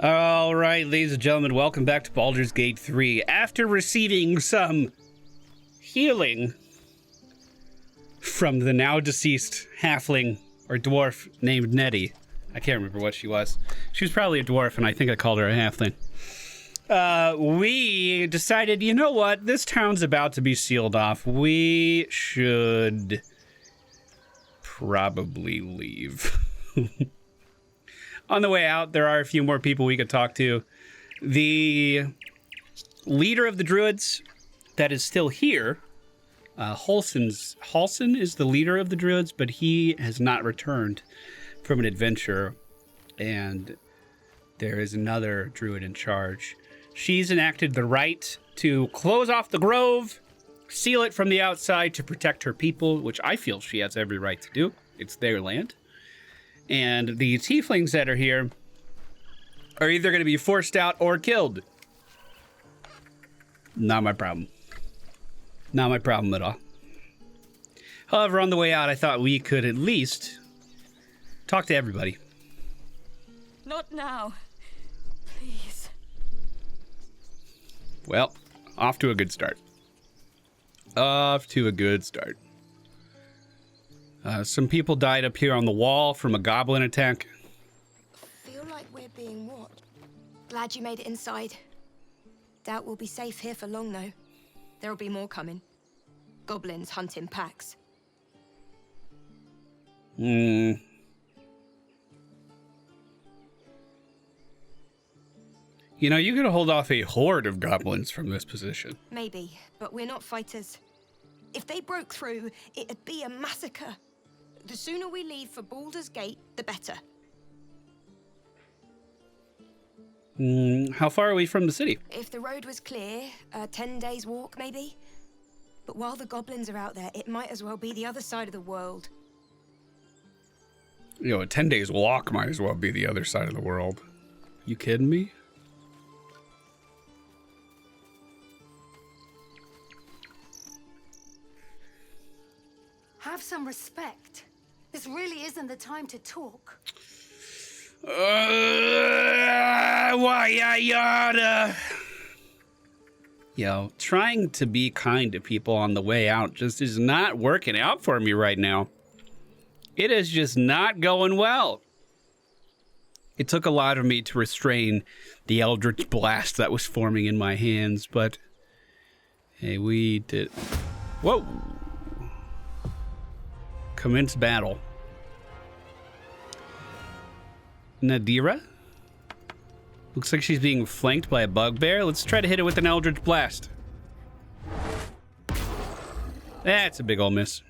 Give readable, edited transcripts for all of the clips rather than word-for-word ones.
All right, ladies and gentlemen, welcome back to Baldur's Gate 3. After receiving some healing from the now deceased halfling or dwarf named Nettie. I can't remember what she was. She was probably a dwarf, and I think I called her a halfling. We decided, you know what? This town's about to be sealed off. We should probably leave. On the way out, there are a few more people we could talk to. The leader of the druids that is still here, Halson is the leader of the druids, but he has not returned from an adventure, and there is another druid in charge. She's enacted the right to close off the grove, seal it from the outside to protect her people, which I feel she has every right to do. It's their land. And the tieflings that are here are either going to be forced out or killed. Not my problem. Not my problem at all. However, on the way out, I thought we could at least talk to everybody. Not now. Please. Well, off to a good start. Off to a good start. Some people died up here on the wall from a goblin attack. Feel like we're being watched. Glad you made it inside. Doubt we'll be safe here for long, though. There'll be more coming. Goblins hunt in packs. You know, you could hold off a horde of goblins from this position. Maybe, but we're not fighters. If they broke through, it'd be a massacre. The sooner we leave for Baldur's Gate, the better. How far are we from the city? If the road was clear, 10 days walk, maybe? But while the goblins are out there, it might as well be the other side of the world. You know, a 10 days walk might as well be the other side of the world. You kidding me? Have some respect. This really isn't the time to talk. Why I yada? Yo, trying to be kind to people on the way out just is not working out for me right now. It is just not going well. It took a lot of me to restrain the eldritch blast that was forming in my hands, but hey, we did. Whoa. Commence battle. Nadira? Looks like she's being flanked by a bugbear. Let's try to hit it with an eldritch blast. That's a big ol' miss.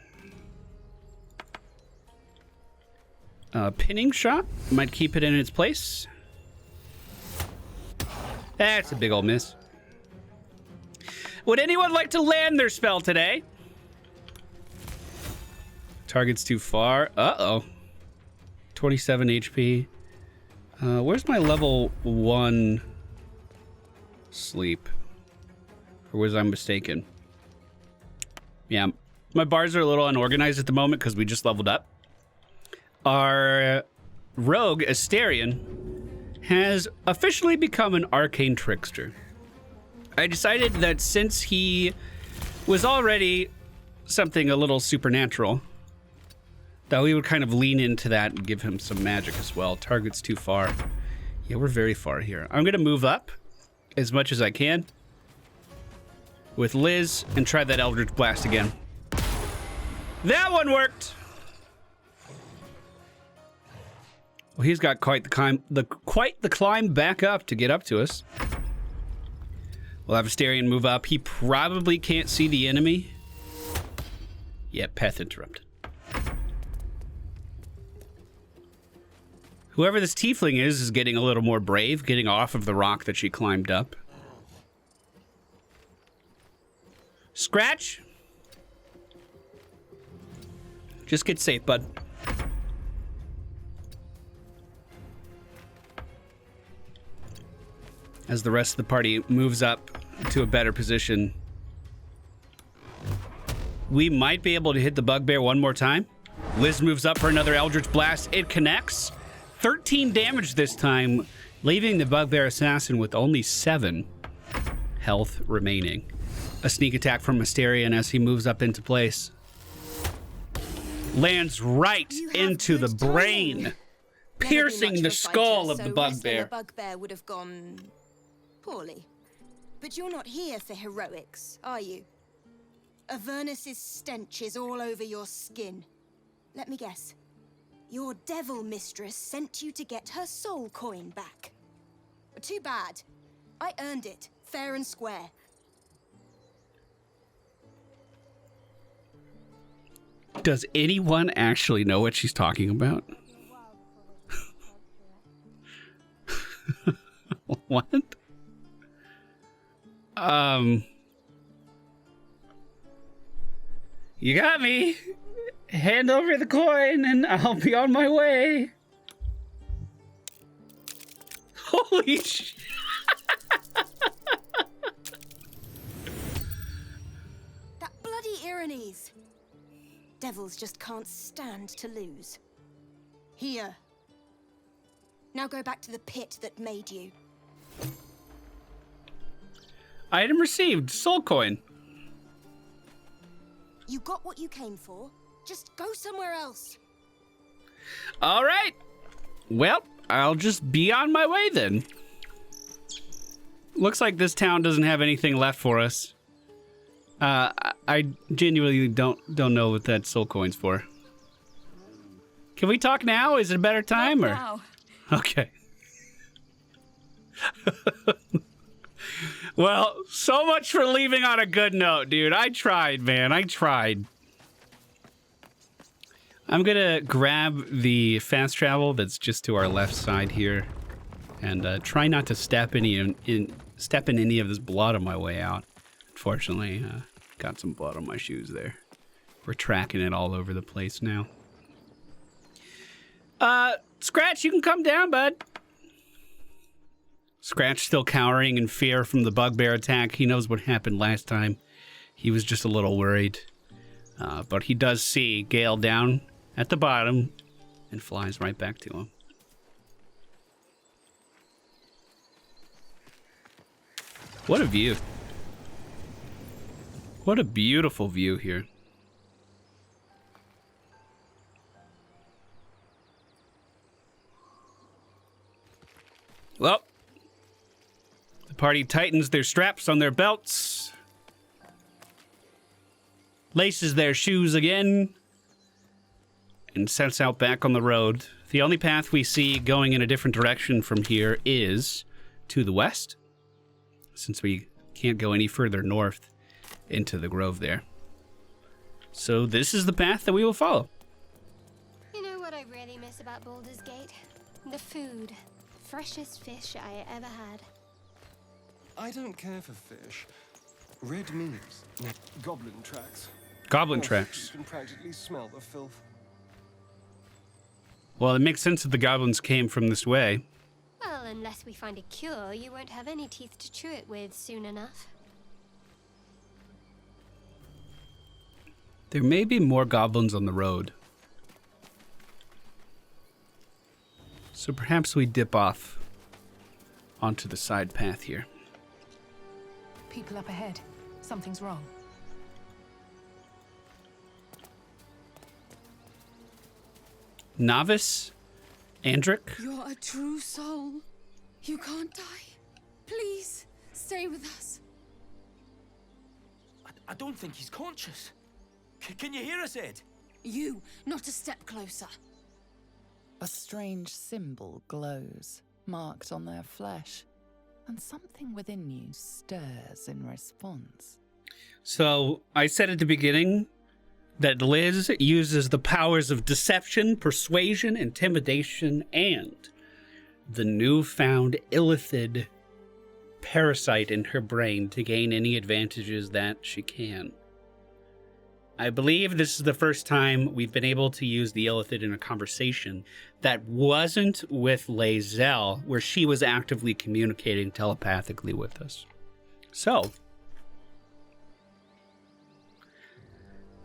Pinning shot might keep it in its place. That's a big ol' miss. Would anyone like to land their spell today? Target's too far. Uh-oh. 27 HP. Where's my level 1 sleep? Or was I mistaken? Yeah, my bars are a little unorganized at the moment because we just leveled up. Our rogue, Astarion, has officially become an arcane trickster. I decided that since he was already something a little supernatural, that we would kind of lean into that and give him some magic as well. Target's too far. Yeah, we're very far here. I'm going to move up as much as I can with Liz and try that Eldritch Blast again. That one worked! Well, he's got quite the climb back up to get up to us. We'll have Astarion move up. He probably can't see the enemy. Yeah, path interrupted. Whoever this tiefling is getting a little more brave, getting off of the rock that she climbed up. Scratch. Just get safe, bud. As the rest of the party moves up to a better position, we might be able to hit the bugbear one more time. Liz moves up for another Eldritch Blast. It connects. 13 damage this time, leaving the bugbear assassin with only 7 health remaining. A sneak attack from Mysterian as he moves up into place. Lands right into the brain, piercing the skull of the bugbear. The bugbear would have gone poorly. But you're not here for heroics, are you? Avernus's stench is all over your skin. Let me guess. Your devil mistress sent you to get her soul coin back. Too bad. I earned it, fair and square. Does anyone actually know what she's talking about? What? You got me. Hand over the coin and I'll be on my way. Holy shit. That bloody Irenes. Devils just can't stand to lose. Here. Now go back to the pit that made you. Item received. Soul coin. You got what you came for. Just go somewhere else. All right. Well, I'll just be on my way then. Looks like this town doesn't have anything left for us. I genuinely don't know what that soul coin's for. Can we talk now? Is it a better time? Not or now. Okay. Well, so much for leaving on a good note, dude. I tried, man. I tried. I'm gonna grab the fast travel that's just to our left side here, and try not to step in any of this blood on my way out. Unfortunately, got some blood on my shoes there. We're tracking it all over the place now. Scratch, you can come down, bud. Scratch still cowering in fear from the bugbear attack. He knows what happened last time. He was just a little worried. But he does see Gale down at the bottom and flies right back to him. What a view. What a beautiful view here. Well, the party tightens their straps on their belts, laces their shoes again, and sets out back on the road. The only path we see going in a different direction from here is to the west, since we can't go any further north into the grove there. So this is the path that we will follow. You know what I really miss about Baldur's Gate? The food. Freshest fish I ever had. I don't care for fish. Red meat. Goblin tracks. Goblin Oh, tracks. You can practically smell the filth. Well, it makes sense that the goblins came from this way. Well, unless we find a cure, you won't have any teeth to chew it with soon enough. There may be more goblins on the road. So perhaps we dip off onto the side path here. People up ahead. Something's wrong. Novice? Andric? You're a true soul. You can't die. Please, stay with us. I don't think he's conscious. Can you hear us, Ed? You, not a step closer. A strange symbol glows, marked on their flesh, and something within you stirs in response. So I said at the beginning that Liz uses the powers of deception, persuasion, intimidation, and the newfound illithid parasite in her brain to gain any advantages that she can. I believe this is the first time we've been able to use the illithid in a conversation that wasn't with Lae'zel, where she was actively communicating telepathically with us. So,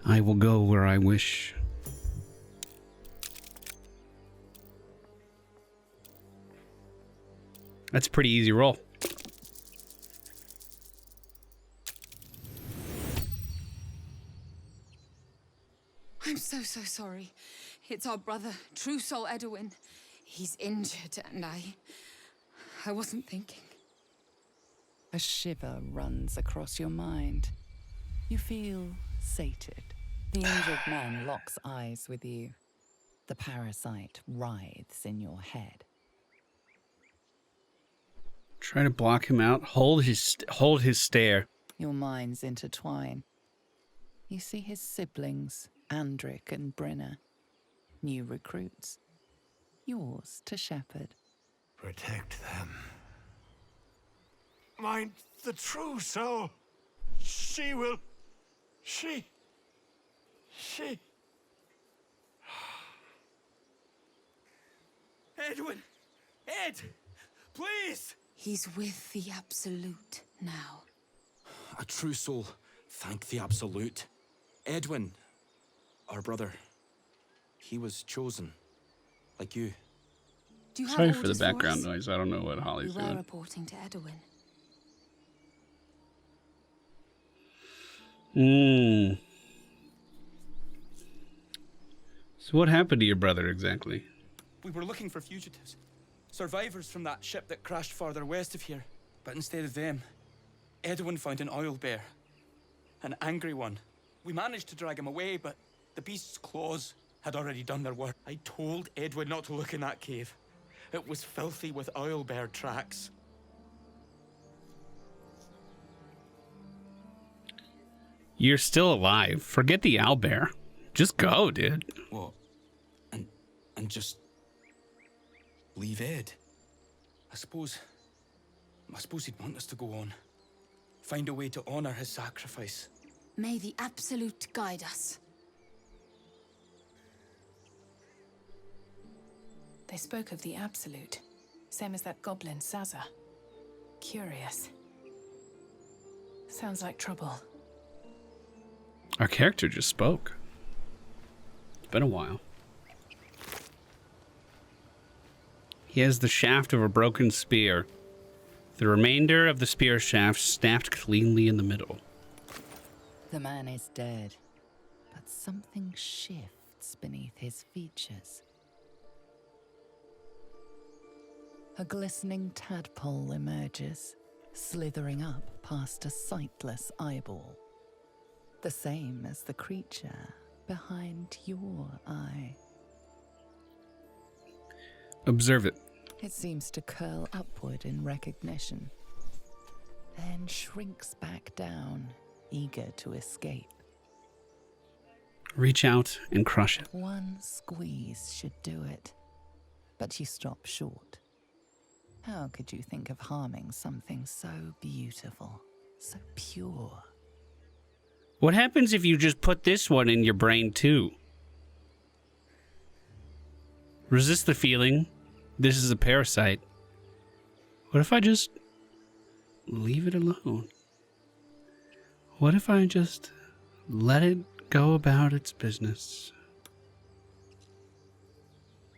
I will go where I wish. That's a pretty easy roll. I'm so sorry. It's our brother, True Soul Edwin. He's injured and I wasn't thinking. A shiver runs across your mind. You feel sated. The injured man locks eyes with you. The parasite writhes in your head. Try to block him out. Hold his stare. Your minds intertwine. You see his siblings, Andric and Brenna. New recruits. Yours to shepherd. Protect them. Mind the true soul. She will... She... Edwin! Ed! Please! He's with the Absolute now. A true soul. Thank the Absolute. Edwin, our brother, he was chosen, like you. Do you have Sorry for the orders background us? noise. I don't know what Holly's We were doing. reporting to Edwin. So what happened to your brother exactly? We were looking for fugitives. Survivors from that ship that crashed farther west of here. But instead of them, Edwin found an owlbear. An angry one. We managed to drag him away, but the beast's claws had already done their work. I told Edwin not to look in that cave. It was filthy with owlbear tracks. You're still alive. Forget the owlbear. Just go, dude. What? And just... leave Ed? I suppose he'd want us to go on. Find a way to honor his sacrifice. May the Absolute guide us. They spoke of the Absolute, same as that goblin Sazza. Curious. Sounds like trouble. Our character just spoke. It's been a while. He has the shaft of a broken spear. The remainder of the spear shaft snapped cleanly in the middle. The man is dead, but something shifts beneath his features. A glistening tadpole emerges, slithering up past a sightless eyeball. The same as the creature behind your eye. Observe it. It seems to curl upward in recognition, then shrinks back down, eager to escape. Reach out and crush it. One squeeze should do it, but you stop short. How could you think of harming something so beautiful, so pure? What happens if you just put this one in your brain too? Resist the feeling. This is a parasite. What if I just leave it alone? What if I just let it go about its business?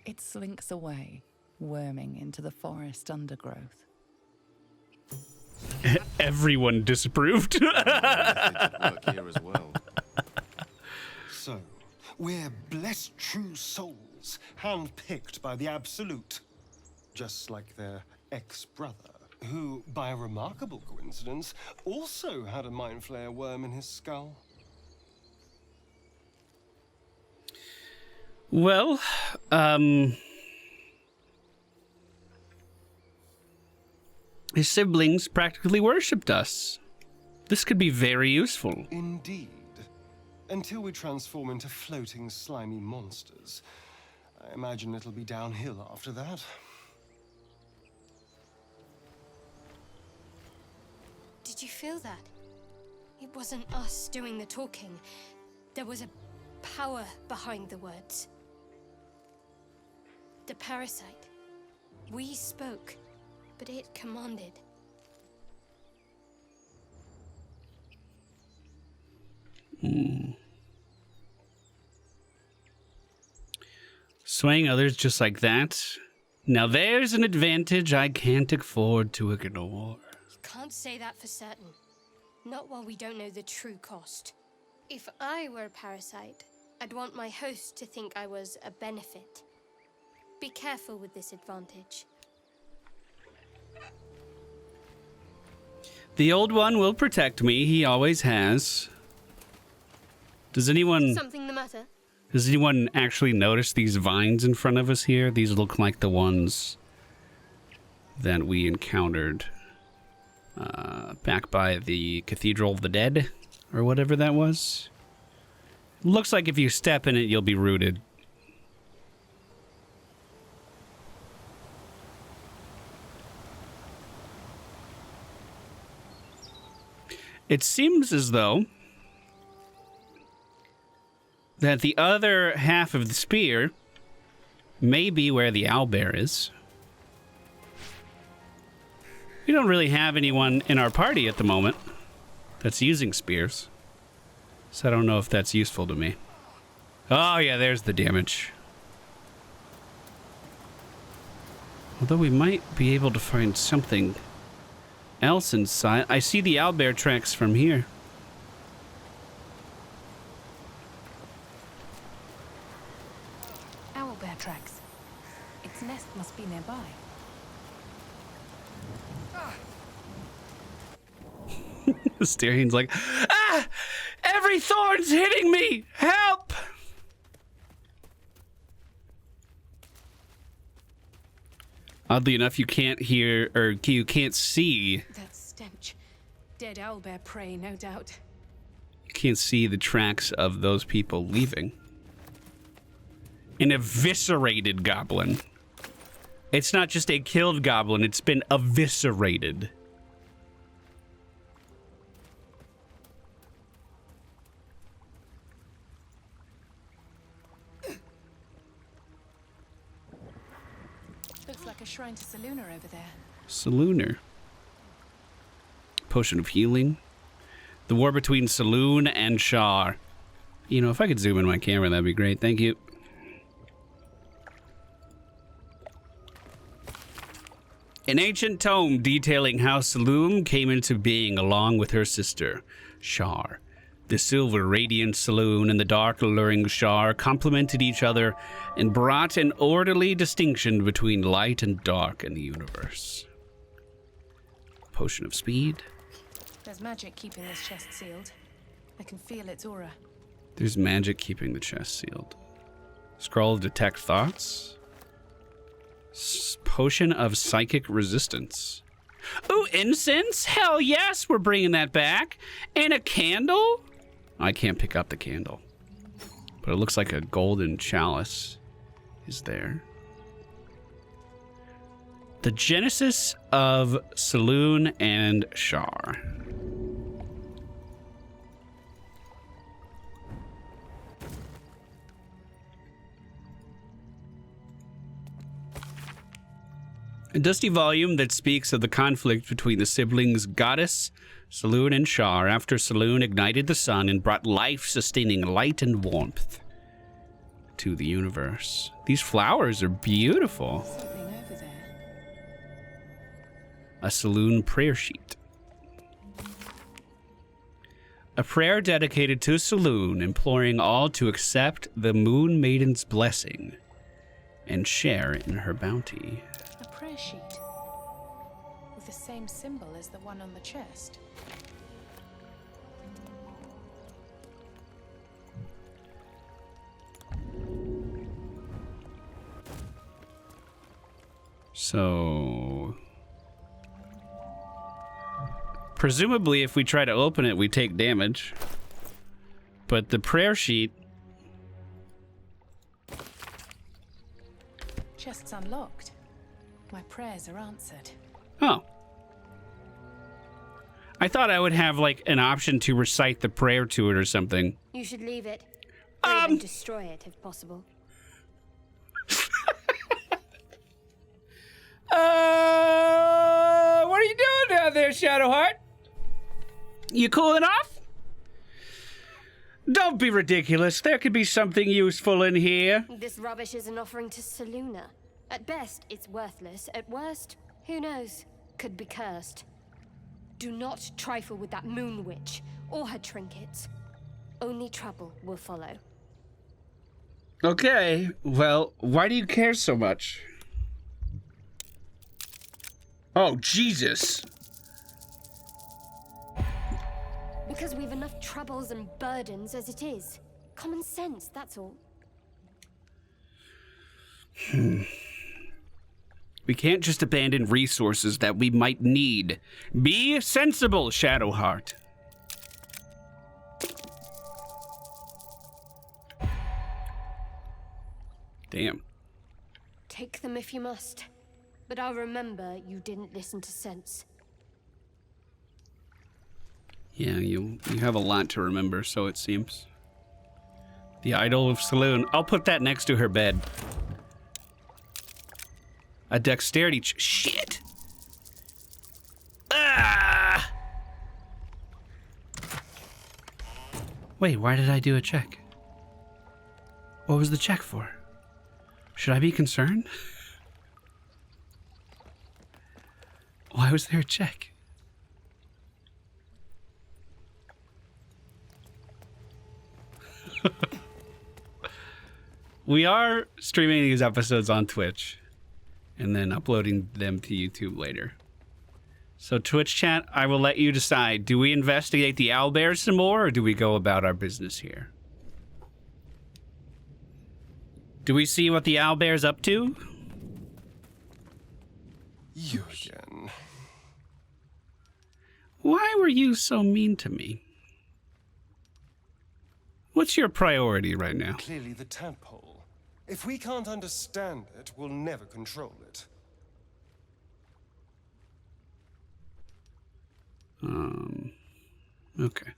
It slinks away, worming into the forest undergrowth. Everyone disapproved. Work here as well. So, we're blessed true souls, handpicked by the Absolute. Just like their ex-brother, who, by a remarkable coincidence, also had a mind flayer worm in his skull. Well, his siblings practically worshipped us. This could be very useful. Indeed. Until we transform into floating, slimy monsters. I imagine it'll be downhill after that. Did you feel that? It wasn't us doing the talking. There was a power behind the words. The parasite. We spoke, but it commanded. Swaying others just like that? Now there's an advantage I can't afford to ignore. Can't say that for certain. Not while we don't know the true cost. If I were a parasite, I'd want my host to think I was a benefit. Be careful with this advantage. The old one will protect me. He always has. Does anyone actually notice these vines in front of us here? These look like the ones that we encountered back by the Cathedral of the Dead, or whatever that was. Looks like if you step in it, you'll be rooted. It seems as though that the other half of the spear may be where the owlbear is. We don't really have anyone in our party at the moment that's using spears, so I don't know if that's useful to me. Oh yeah, there's the damage. Although we might be able to find something else inside. I see the owlbear tracks from here. Owlbear tracks. Its nest must be nearby. Styrian's like, ah! Every thorn's hitting me! Help! Oddly enough, you can't hear, or you can't see. That stench. Dead owlbear prey, no doubt. You can't see the tracks of those people leaving. An eviscerated goblin. It's not just a killed goblin, it's been eviscerated. Looks like a shrine to Selûne over there. Selûne. Potion of healing. The war between Selûne and Shar. You know, if I could zoom in my camera, that'd be great. Thank you. An ancient tome detailing how Selûne came into being along with her sister, Shar. The silver radiant Selûne and the dark alluring Shar complemented each other and brought an orderly distinction between light and dark in the universe. Potion of speed. There's magic keeping this chest sealed. I can feel its aura. There's magic keeping the chest sealed. Scroll of detect thoughts. Potion of psychic resistance. Ooh, incense? Hell yes, we're bringing that back. And a candle? I can't pick up the candle. But it looks like a golden chalice is there. The Genesis of Selûne and Shar. A dusty volume that speaks of the conflict between the siblings Goddess, Selûne, and Shar after Selûne ignited the sun and brought life-sustaining light and warmth to the universe. These flowers are beautiful. Something over there. A Selûne prayer sheet. A prayer dedicated to Selûne, imploring all to accept the Moon Maiden's blessing and share in her bounty. A prayer sheet with the same symbol as the one on the chest. So, presumably if we try to open it, we take damage. But the prayer sheet... Chest's unlocked. My prayers are answered. Oh. I thought I would have, like, an option to recite the prayer to it or something. You should leave it. Or even destroy it if possible. What are you doing down there, Shadowheart? You cooling off? Don't be ridiculous. There could be something useful in here. This rubbish is an offering to Selûne. At best, it's worthless. At worst, who knows? Could be cursed. Do not trifle with that moon witch or her trinkets. Only trouble will follow. Okay, well, why do you care so much? Oh, Jesus. Because we've enough troubles and burdens as it is. Common sense, that's all. We can't just abandon resources that we might need. Be sensible, Shadowheart. Damn. Take them if you must. But I'll remember you didn't listen to sense. Yeah, you have a lot to remember, so it seems. The Idol of Saloon. I'll put that next to her bed. A dexterity shit! Ah! Wait, why did I do a check? What was the check for? Should I be concerned? Why was there a check? We are streaming these episodes on Twitch and then uploading them to YouTube later. So Twitch chat, I will let you decide. Do we investigate the owlbear some more, or do we go about our business here? Do we see what the owlbear's up to? You again. Why were you so mean to me? What's your priority right now? Clearly the tadpole. If we can't understand it, we'll never control it. Okay.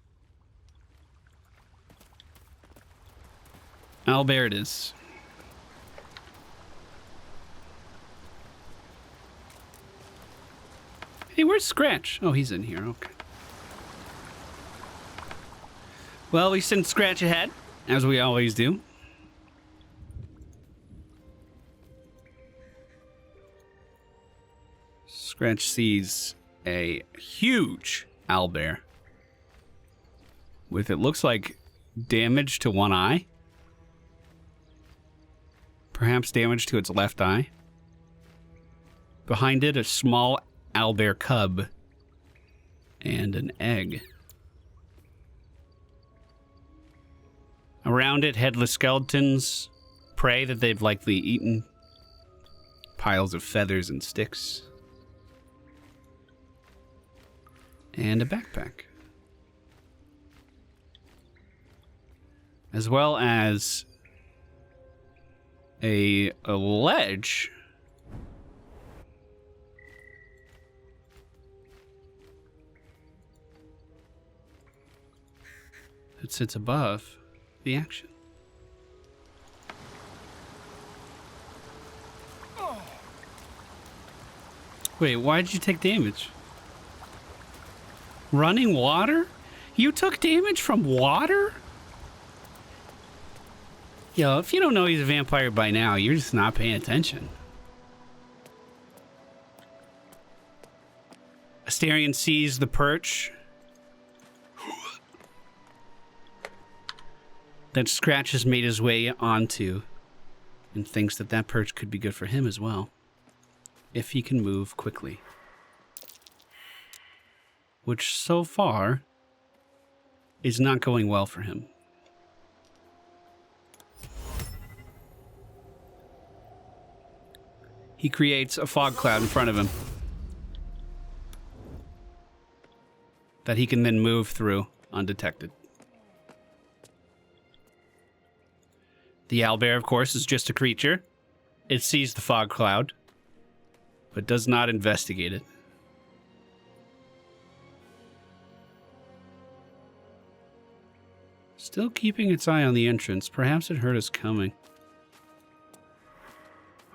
Owlbear it is. Hey, where's Scratch? Oh, he's in here. Okay. Well, we send Scratch ahead, as we always do. Scratch sees a huge owlbear with, it looks like, damage to one eye. Perhaps damage to its left eye. Behind it, a small owlbear cub and an egg. Around it, headless skeletons, prey that they've likely eaten, piles of feathers and sticks, and a backpack. As well as a ledge that sits above the action. Wait, why did you take damage? Running water? You took damage from water? Yo, if you don't know he's a vampire by now, you're just not paying attention. Astarion sees the perch that Scratch has made his way onto and thinks that that perch could be good for him as well, if he can move quickly. Which so far is not going well for him. He creates a fog cloud in front of him that he can then move through undetected. The owlbear, of course, is just a creature. It sees the fog cloud, but does not investigate it. Still keeping its eye on the entrance. Perhaps it heard us coming.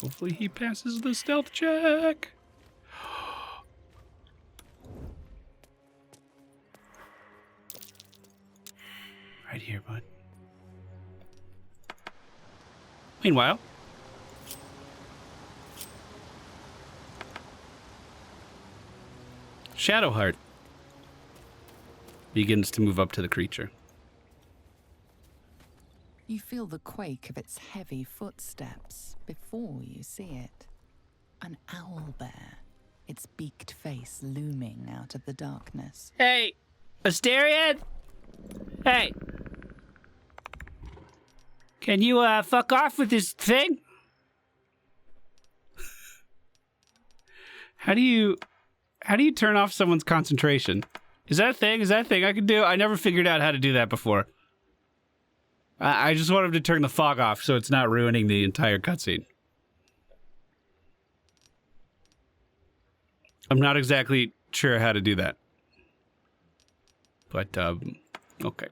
Hopefully he passes the stealth check. Right here, bud. Shadowheart begins to move up to the creature. You feel the quake of its heavy footsteps before you see it. An owlbear, its beaked face looming out of the darkness. Hey, Astarion! Hey! Can you, fuck off with this thing? How do you turn off someone's concentration? Is that a thing? Is that a thing I can do? I never figured out how to do that before. I just want him to turn the fog off so it's not ruining the entire cutscene. I'm not exactly sure how to do that. But, okay.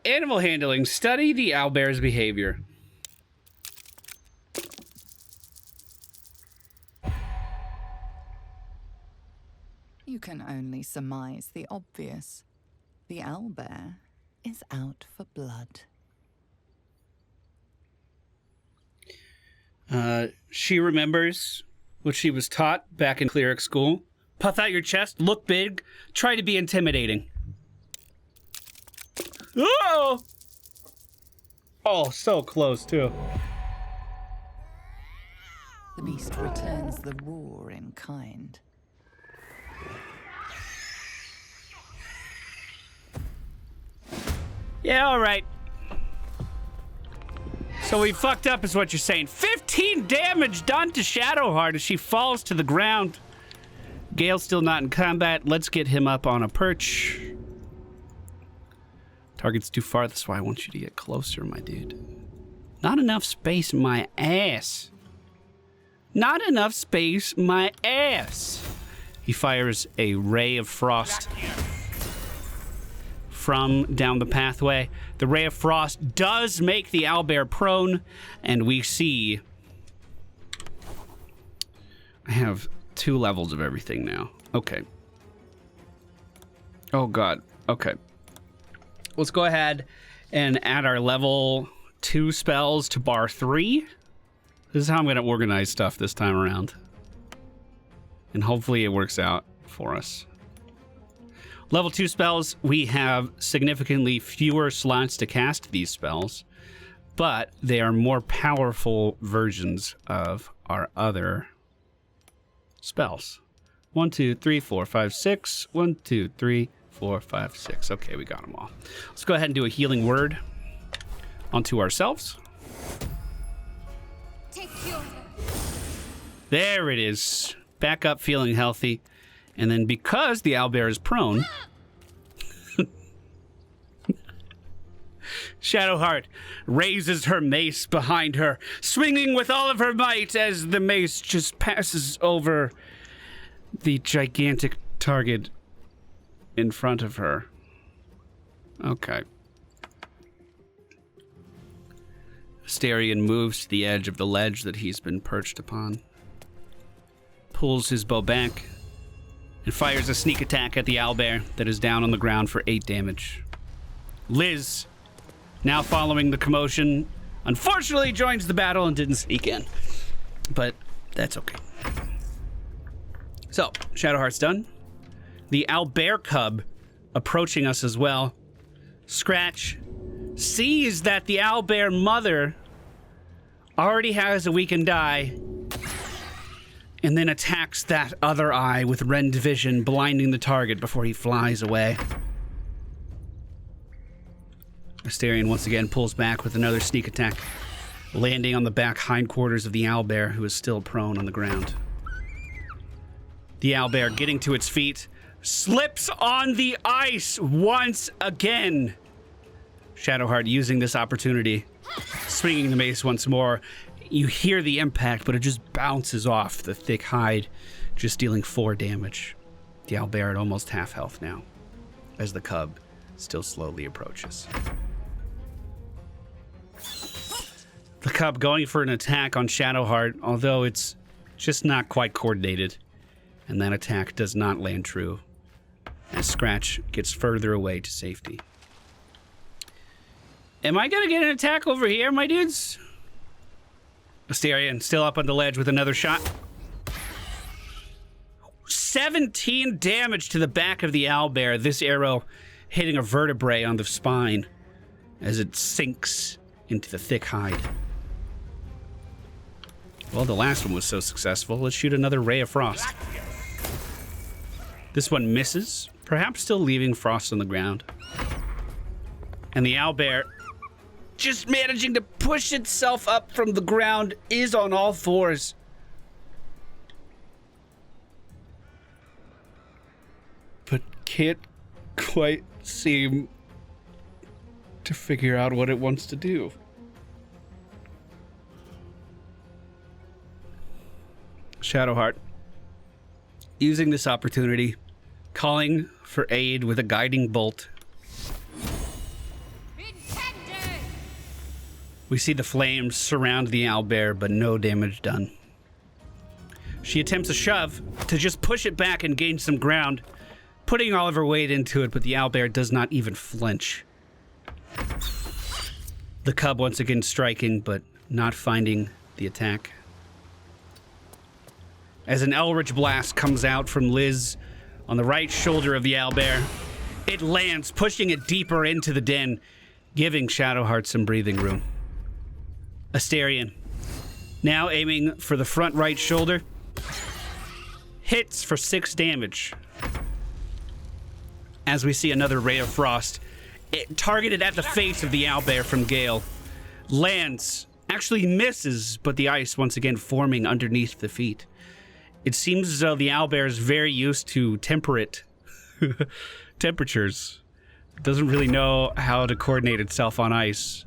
Animal handling. Study the owlbear's behavior. You can only surmise the obvious. The owlbear is out for blood. She remembers what she was taught back in cleric school. Puff out your chest, look big, try to be intimidating. Oh! Oh, so close, too. The beast returns the roar in kind. Yeah, all right. So we fucked up is what you're saying. 15 damage done to Shadowheart as she falls to the ground. Gale's still not in combat. Let's get him up on a perch. Target's too far. That's why I want you to get closer, my dude. Not enough space, my ass. Not enough space, my ass. He fires a ray of frost from down the pathway. The ray of frost does make the owlbear prone, and we see I have 2 levels of everything now. Okay. Oh god. Okay. Let's go ahead and add our level 2 spells to bar 3. This is how I'm going to organize stuff this time around. And hopefully it works out for us. Level 2 spells, we have significantly fewer slots to cast these spells, but they are more powerful versions of our other spells. 1, 2, 3, 4, 5, 6. 1, 2, 3, 4, 5, 6. Okay, we got them all. Let's go ahead and do a healing word onto ourselves. There it is. Back up feeling healthy. And then because the owlbear is prone, Shadowheart raises her mace behind her, swinging with all of her might as the mace just passes over the gigantic target in front of her. Okay. Astarion moves to the edge of the ledge that he's been perched upon, pulls his bow back, and fires a sneak attack at the owlbear that is down on the ground for 8 damage. Liz, now following the commotion, unfortunately joins the battle and didn't sneak in. But that's okay. So, Shadowheart's done. The owlbear cub approaching us as well. Scratch sees that the owlbear mother already has a weakened eye, and then attacks that other eye with rend vision, blinding the target before he flies away. Astarion once again pulls back with another sneak attack, landing on the back hindquarters of the owlbear, who is still prone on the ground. The owlbear, getting to its feet, slips on the ice once again. Shadowheart using this opportunity, swinging the mace once more. You hear the impact, but it just bounces off the thick hide, just dealing 4 damage. The owlbear at almost half health now, as the cub still slowly approaches. The cub going for an attack on Shadowheart, although it's just not quite coordinated, and that attack does not land true, as Scratch gets further away to safety. Am I gonna get an attack over here, my dudes? Astarion still up on the ledge with another shot. 17 damage to the back of the owlbear. This arrow hitting a vertebrae on the spine as it sinks into the thick hide. Well, the last one was so successful. Let's shoot another ray of frost. This one misses, perhaps still leaving frost on the ground. And the owlbear, just managing to push itself up from the ground, is on all fours. But can't quite seem to figure out what it wants to do. Shadowheart, using this opportunity, calling for aid with a guiding bolt. We see the flames surround the owlbear, but no damage done. She attempts a shove to just push it back and gain some ground, putting all of her weight into it, but the owlbear does not even flinch. The cub once again striking, but not finding the attack. As an Eldritch blast comes out from Liz on the right shoulder of the owlbear, it lands, pushing it deeper into the den, giving Shadowheart some breathing room. Astarion, now aiming for the front right shoulder, hits for 6 damage. As we see another ray of frost, it targeted at the face of the owlbear from Gale, lands, actually misses, but the ice once again forming underneath the feet. It seems as though the owlbear is very used to temperate temperatures. It doesn't really know how to coordinate itself on ice.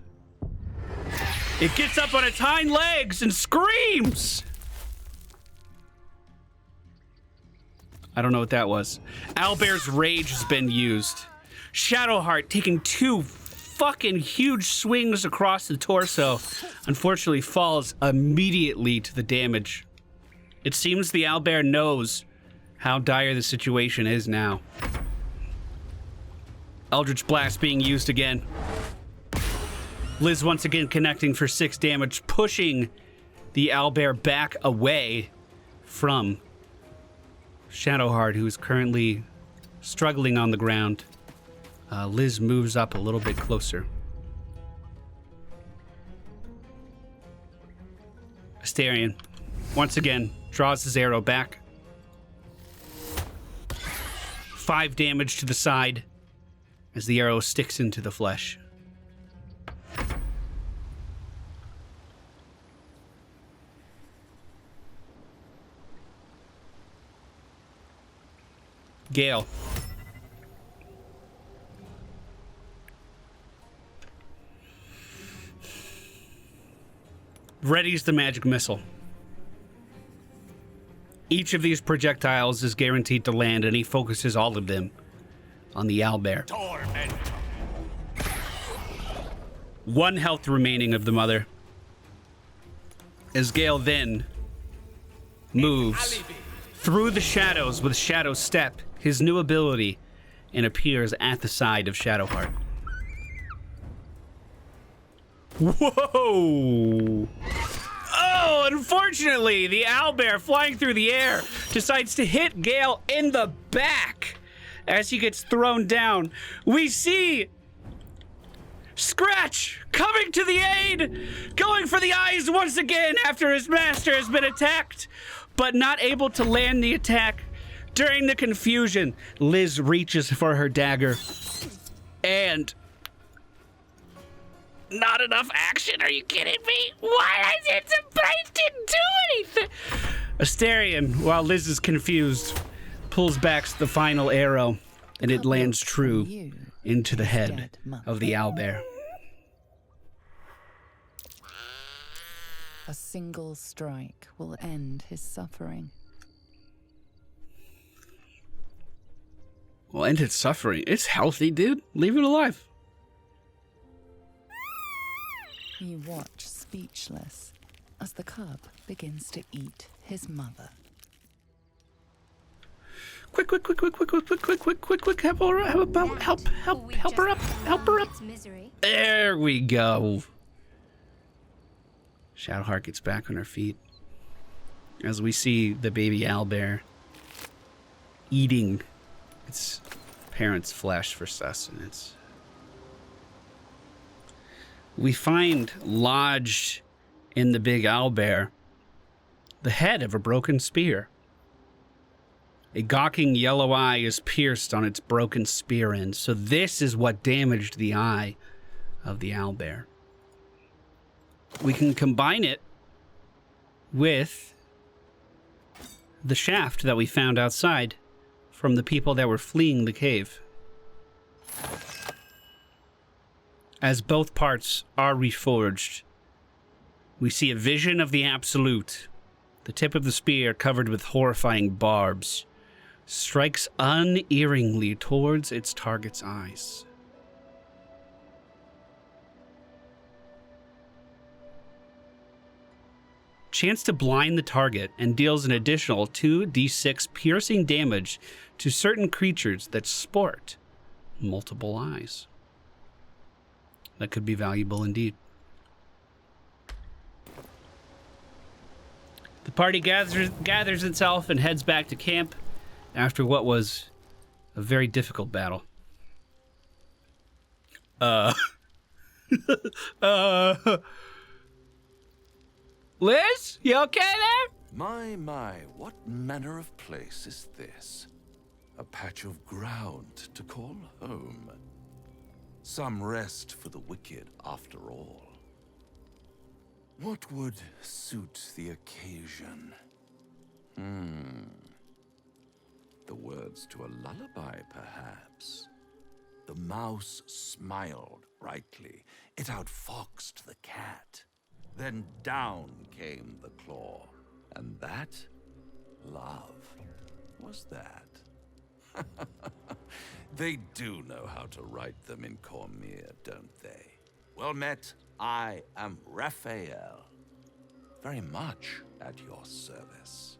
It gets up on its hind legs and screams! I don't know what that was. Owlbear's rage has been used. Shadowheart taking 2 fucking huge swings across the torso, unfortunately falls immediately to the damage. It seems the owlbear knows how dire the situation is now. Eldritch Blast being used again. Liz once again connecting for 6 damage, pushing the owlbear back away from Shadowheart, who is currently struggling on the ground. Liz moves up a little bit closer. Astarion, once again, draws his arrow back. 5 damage to the side as the arrow sticks into the flesh. Gale. Readies the magic missile. Each of these projectiles is guaranteed to land, and he focuses all of them on the owlbear. 1 health remaining of the mother. As Gale then moves through the shadows with Shadow Step, his new ability, and appears at the side of Shadowheart. Whoa! Oh, unfortunately, the owlbear flying through the air decides to hit Gale in the back as he gets thrown down. We see Scratch coming to the aid, going for the eyes once again after his master has been attacked, but not able to land the attack. During the confusion, Liz reaches for her dagger, and not enough action. Are you kidding me? Why? I didn't do anything. Astarion, while Liz is confused, pulls back the final arrow, and it lands true into the head of the owlbear. A single strike will end his suffering. Well, end its suffering. It's healthy, dude. Leave it alive. You watch speechless as the cub begins to eat his mother. Quick, help her up, help her up. There we go. Shadowheart gets back on her feet as we see the baby owlbear eating its parents' flesh for sustenance. We find lodged in the big owlbear the head of a broken spear. A gawking yellow eye is pierced on its broken spear end, so this is what damaged the eye of the owlbear. We can combine it with the shaft that we found outside from the people that were fleeing the cave. As both parts are reforged, we see a vision of the Absolute. The tip of the spear, covered with horrifying barbs, strikes unerringly towards its target's eyes. Chance to blind the target and deals an additional 2d6 piercing damage to certain creatures that sport multiple eyes. That could be valuable indeed. The party gathers itself and heads back to camp after what was a very difficult battle. Liz, you okay there? My, what manner of place is this? A patch of ground to call home. Some rest for the wicked, after all. What would suit the occasion? The words to a lullaby, perhaps. The mouse smiled brightly. It outfoxed the cat. Then down came the claw. And that, love, was that. They do know how to write them in Cormier, don't they? Well met, I am Raphael. Very much at your service.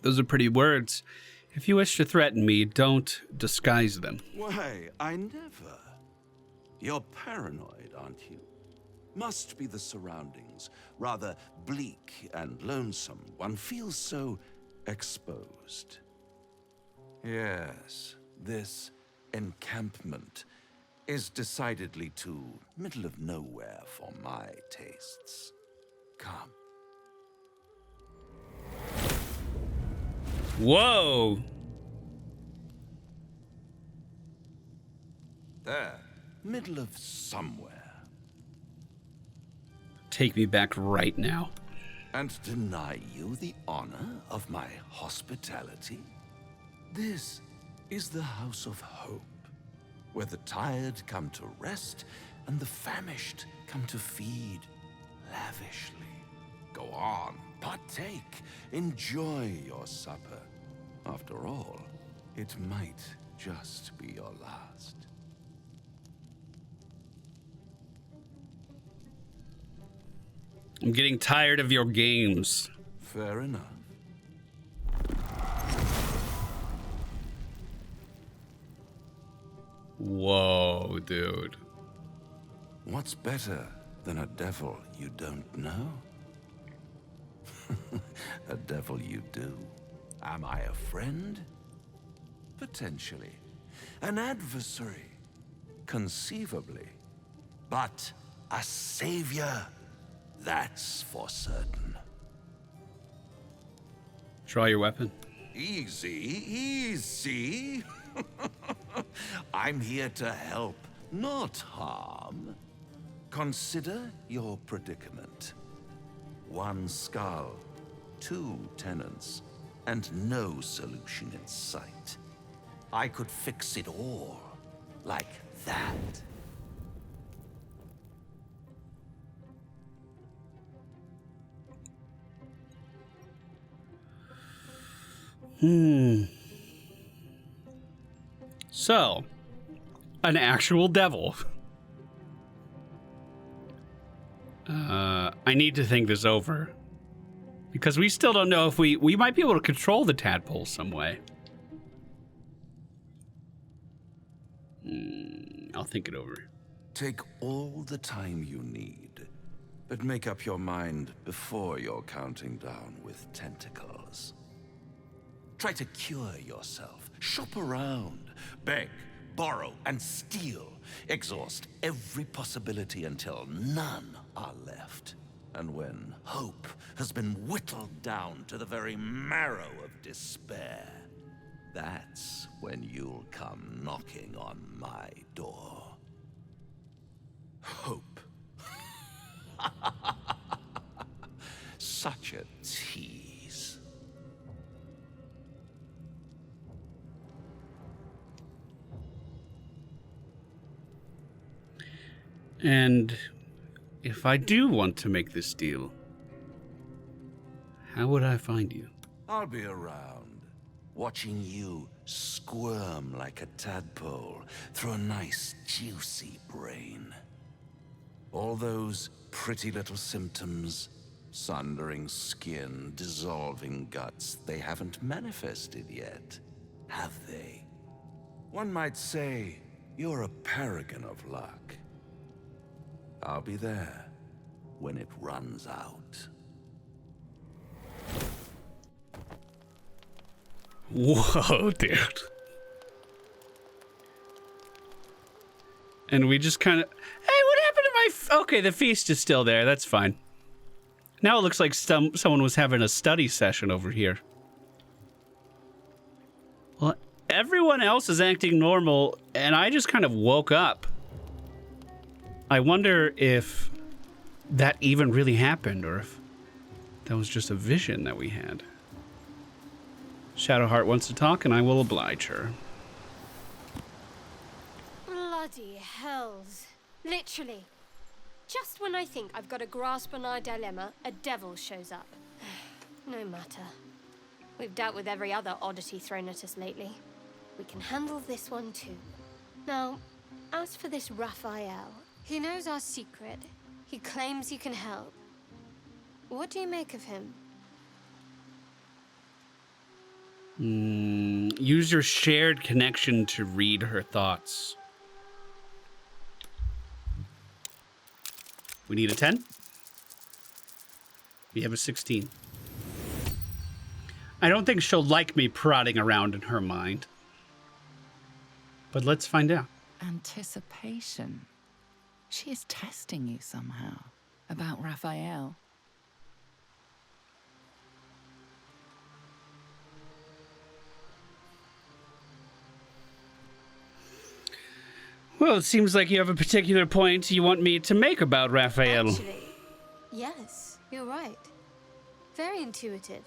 Those are pretty words. If you wish to threaten me, don't disguise them. Why, I never. You're paranoid, aren't you? Must be the surroundings. Rather bleak and lonesome. One feels so exposed. Yes, this encampment is decidedly too middle of nowhere for my tastes. Come. Whoa! There, middle of somewhere. Take me back right now. And deny you the honor of my hospitality? This is the House of Hope, where the tired come to rest and the famished come to feed lavishly. Go on, partake, enjoy your supper. After all, it might just be your last. I'm getting tired of your games. Fair enough. Whoa, dude. What's better than a devil you don't know? A devil you do. Am I a friend? Potentially. An adversary? Conceivably. But a savior? That's for certain. Draw your weapon. Easy, easy. I'm here to help, not harm. Consider your predicament. One skull, 2 tenants, and no solution in sight. I could fix it all, like that. So, an actual devil. I need to think this over. Because we still don't know if we might be able to control the tadpole some way. I'll think it over. Take all the time you need, but make up your mind before you're counting down with tentacles. Try to cure yourself. Shop around. Beg, borrow, and steal. Exhaust every possibility until none are left. And when hope has been whittled down to the very marrow of despair, that's when you'll come knocking on my door. Hope. Such a tease. And if I do want to make this deal, how would I find you? I'll be around, watching you squirm like a tadpole through a nice, juicy brain. All those pretty little symptoms, sundering skin, dissolving guts, they haven't manifested yet, have they? One might say you're a paragon of luck. I'll be there when it runs out. Whoa, dude. And we just kind of... Hey, what happened to my... Okay, the feast is still there. That's fine. Now it looks like someone was having a study session over here. Well, everyone else is acting normal, and I just kind of woke up. I wonder if that even really happened, or if that was just a vision that we had. Shadowheart wants to talk, and I will oblige her. Bloody hells. Literally. Just when I think I've got a grasp on our dilemma, a devil shows up. No matter. We've dealt with every other oddity thrown at us lately. We can handle this one too. Now, as for this Raphael, he knows our secret. He claims he can help. What do you make of him? Use your shared connection to read her thoughts. We need a 10. We have a 16. I don't think she'll like me prodding around in her mind. But let's find out. Anticipation. She is testing you somehow about Raphael. Well, it seems like you have a particular point you want me to make about Raphael. Actually, yes, you're right. Very intuitive.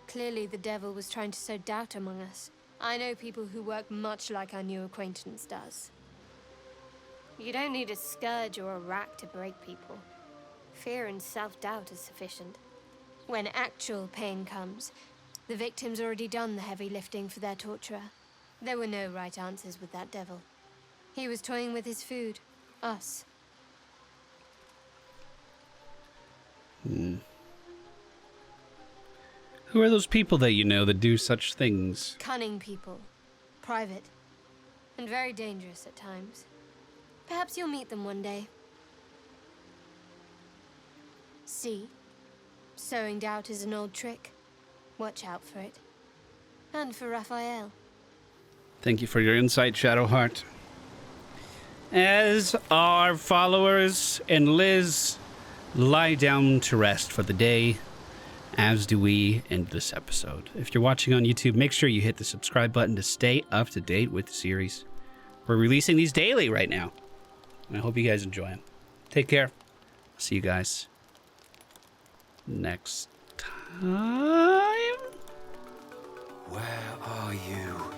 Clearly the devil was trying to sow doubt among us. I know people who work much like our new acquaintance does. You don't need a scourge or a rack to break people. Fear and self-doubt is sufficient. When actual pain comes, the victim's already done the heavy lifting for their torturer. There were no right answers with that devil. He was toying with his food. Us. Who are those people that you know that do such things? Cunning people. Private. And very dangerous at times. Perhaps you'll meet them one day. See? Sowing doubt is an old trick. Watch out for it. And for Raphael. Thank you for your insight, Shadowheart. As our followers and Liz lie down to rest for the day, as do we end this episode. If you're watching on YouTube, make sure you hit the subscribe button to stay up to date with the series. We're releasing these daily right now. And I hope you guys enjoy them. Take care. See you guys next time. Where are you?